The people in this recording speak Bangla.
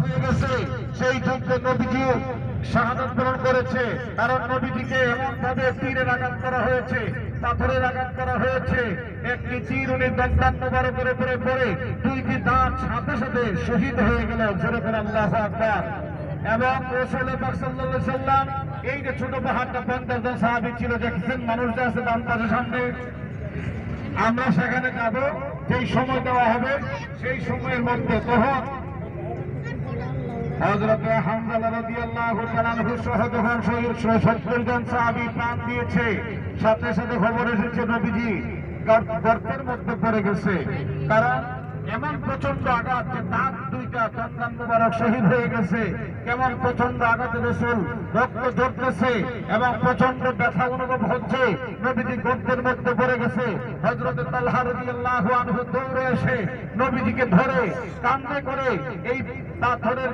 হয়ে গেছে। সেই যুদ্ধে নবীজি শাহাদাত বরণ করেছে, কারণ নবীজিকে এমন ভাবে তীরের আঘাত করা হয়েছে, পাথরের আঘাত করা হয়েছে। একটি তীর উনি দন্তান মোবারকের উপরে পড়ে দুইটি দাঁত সাথে সাথে শহীদ হয়ে গেল। যেরকম আল্লাহু আকবার। এবং রাসূল পাক সাল্লাল্লাহু আলাইহি সাল্লাম এই যে ছোট পাহাড়টা 50 জন সাহাবী ছিল, দেখছেন মানুষটা আছে ডান পাশের সামনে, আমরা সেখানে যাব। যেই সময় দেওয়া হবে সেই সময়ের মধ্যে তখন হযরত হামজা রাদিয়াল্লাহু তাআলা আনহু সহ যখন 70 জন সাহাবী প্রাণ দিয়েছে, সাথে সাথে খবর এসেছে নবীজি গর্তের মধ্যে পড়ে গেছে। কারণ এমন প্রচন্ড আঘাত যে দাঁত দুইটা দন্তান মোবারক শহীদ হয়ে গেছে। কেমন প্রচন্ড আঘাতে রাসূল রক্ত ঝরতেছে এবং প্রচন্ড ব্যথা অনুভব হচ্ছে। নবীজি গর্তের মধ্যে পড়ে গেছে। হযরত তালহা রাদিয়াল্লাহু আনহু দৌড়ে এসে নবীজিকে ধরে কাঁধে করে এই পাথরের